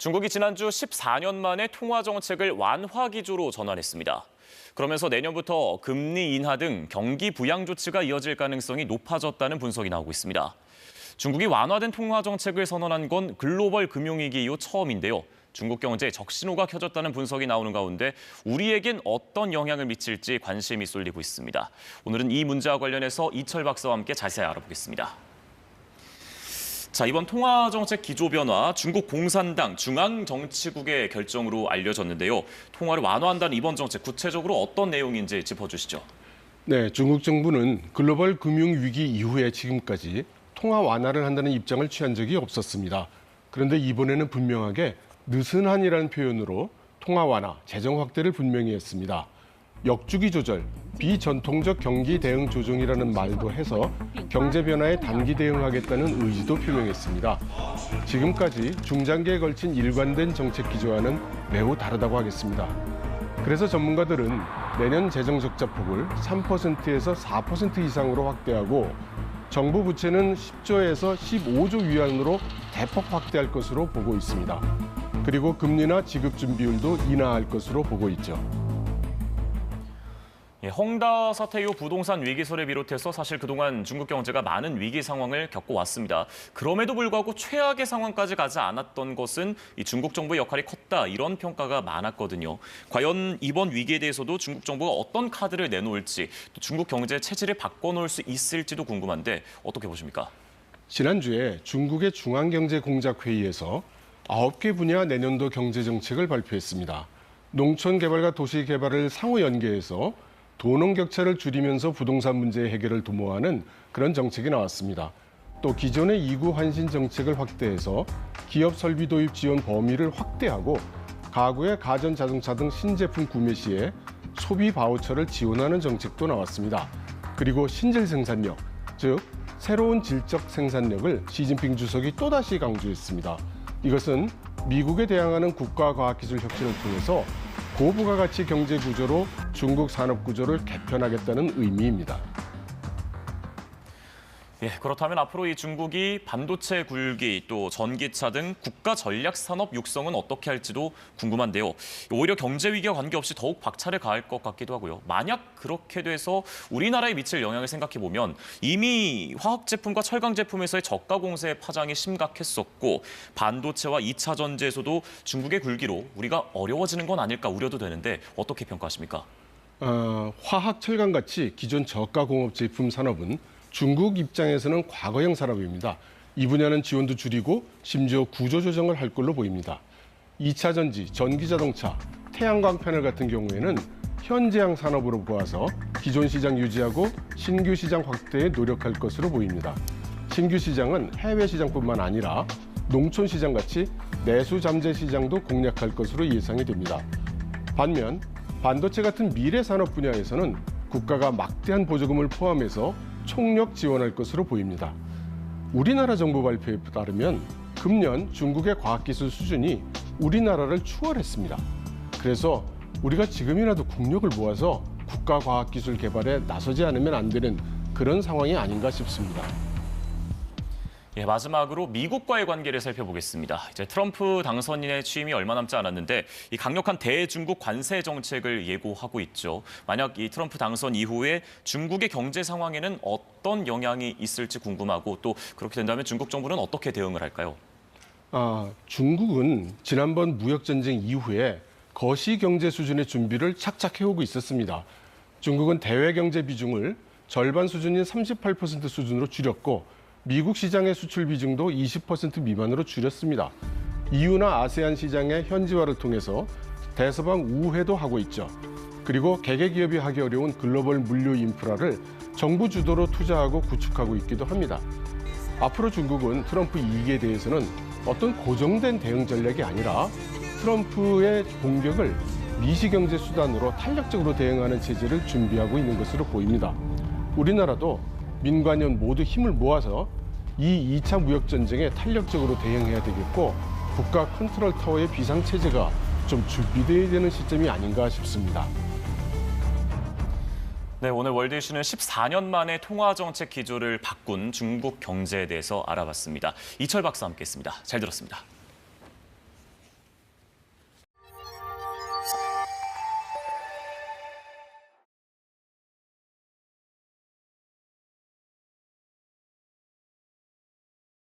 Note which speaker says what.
Speaker 1: 중국이 지난주 14년 만에 통화 정책을 완화 기조로 전환했습니다. 그러면서 내년부터 금리 인하 등 경기 부양 조치가 이어질 가능성이 높아졌다는 분석이 나오고 있습니다. 중국이 완화된 통화 정책을 선언한 건 글로벌 금융위기 이후 처음인데요. 중국 경제에 적신호가 켜졌다는 분석이 나오는 가운데 우리에겐 어떤 영향을 미칠지 관심이 쏠리고 있습니다. 오늘은 이 문제와 관련해서 이철 박사와 함께 자세히 알아보겠습니다. 자, 이번 통화정책 기조 변화, 중국 공산당 중앙정치국의 결정으로 알려졌는데요. 통화를 완화한다는 이번 정책, 구체적으로 어떤 내용인지 짚어주시죠.
Speaker 2: 네, 중국 정부는 글로벌 금융위기 이후에 지금까지 통화 완화를 한다는 입장을 취한 적이 없었습니다. 그런데 이번에는 분명하게 느슨한이라는 표현으로 통화 완화, 재정 확대를 분명히 했습니다. 역주기 조절, 비전통적 경기 대응 조정이라는 말도 해서 경제 변화에 단기 대응하겠다는 의지도 표명했습니다. 지금까지 중장기에 걸친 일관된 정책 기조와는 매우 다르다고 하겠습니다. 그래서 전문가들은 내년 재정 적자 폭을 3%에서 4% 이상으로 확대하고 정부 부채는 10조에서 15조 위안으로 대폭 확대할 것으로 보고 있습니다. 그리고 금리나 지급 준비율도 인하할 것으로 보고 있죠.
Speaker 1: 헝다 사태 이후 부동산 위기설을 비롯해서 사실 그동안 중국 경제가 많은 위기 상황을 겪어왔습니다. 그럼에도 불구하고 최악의 상황까지 가지 않았던 것은 이 중국 정부의 역할이 컸다, 이런 평가가 많았거든요. 과연 이번 위기에 대해서도 중국 정부가 어떤 카드를 내놓을지, 또 중국 경제 체질을 바꿔놓을 수 있을지도 궁금한데 어떻게 보십니까?
Speaker 2: 지난주에 중국의 중앙경제공작회의에서 9개 분야 내년도 경제정책을 발표했습니다. 농촌개발과 도시개발을 상호 연계해서 도농 격차를 줄이면서 부동산 문제 해결을 도모하는 그런 정책이 나왔습니다. 또 기존의 2구 환신 정책을 확대해서 기업 설비 도입 지원 범위를 확대하고 가구의 가전 자동차 등 신제품 구매 시에 소비 바우처를 지원하는 정책도 나왔습니다. 그리고 신질 생산력, 즉 새로운 질적 생산력을 시진핑 주석이 또다시 강조했습니다. 이것은 미국에 대항하는 국가과학기술 혁신을 통해서 고부가가치 경제 구조로 중국 산업 구조를 개편하겠다는 의미입니다.
Speaker 1: 그렇다면 앞으로 이 중국이 반도체 굴기, 또 전기차 등 국가 전략 산업 육성은 어떻게 할지도 궁금한데요. 오히려 경제 위기와 관계없이 더욱 박차를 가할 것 같기도 하고요. 만약 그렇게 돼서 우리나라에 미칠 영향을 생각해 보면 이미 화학 제품과 철강 제품에서의 저가 공세의 파장이 심각했었고 반도체와 2차 전지에서도 중국의 굴기로 우리가 어려워지는 건 아닐까 우려도 되는데 어떻게 평가하십니까?
Speaker 2: 화학, 철강같이 기존 저가 공업 제품 산업은 중국 입장에서는 과거형 산업입니다. 이 분야는 지원도 줄이고 심지어 구조 조정을 할 걸로 보입니다. 2차 전지, 전기자동차, 태양광 패널 같은 경우에는 현재형 산업으로 보아서 기존 시장 유지하고 신규 시장 확대에 노력할 것으로 보입니다. 신규 시장은 해외 시장뿐만 아니라 농촌 시장같이 내수 잠재 시장도 공략할 것으로 예상이 됩니다. 반면 반도체 같은 미래 산업 분야에서는 국가가 막대한 보조금을 포함해서 총력 지원할 것으로 보입니다. 우리나라 정부 발표에 따르면 금년 중국의 과학기술 수준이 우리나라를 추월했습니다. 그래서 우리가 지금이라도 국력을 모아서 국가과학기술 개발에 나서지 않으면 안 되는 그런 상황이 아닌가 싶습니다.
Speaker 1: 마지막으로 미국과의 관계를 살펴보겠습니다. 이제 트럼프 당선인의 취임이 얼마 남지 않았는데 이 강력한 대중국 관세 정책을 예고하고 있죠. 만약 이 트럼프 당선 이후에 중국의 경제 상황에는 어떤 영향이 있을지 궁금하고 또 그렇게 된다면 중국 정부는 어떻게 대응을 할까요?
Speaker 2: 중국은 지난번 무역전쟁 이후에 거시 경제 수준의 준비를 착착 해오고 있었습니다. 중국은 대외 경제 비중을 절반 수준인 38% 수준으로 줄였고 미국 시장의 수출 비중도 20% 미만으로 줄였습니다. EU나 아세안 시장의 현지화를 통해서 대서방 우회도 하고 있죠. 그리고 개개 기업이 하기 어려운 글로벌 물류 인프라를 정부 주도로 투자하고 구축하고 있기도 합니다. 앞으로 중국은 트럼프 이익에 대해서는 어떤 고정된 대응 전략이 아니라 트럼프의 공격을 미시경제 수단으로 탄력적으로 대응하는 체제를 준비하고 있는 것으로 보입니다. 우리나라도 민관연 모두 힘을 모아서 이 2차 무역전쟁에 탄력적으로 대응해야 되겠고 국가 컨트롤 타워의 비상체제가 좀 준비되어야 되는 시점이 아닌가 싶습니다.
Speaker 1: 네, 오늘 월드 이슈는 14년 만에 통화정책 기조를 바꾼 중국 경제에 대해서 알아봤습니다. 이철 박사와 함께했습니다. 잘 들었습니다.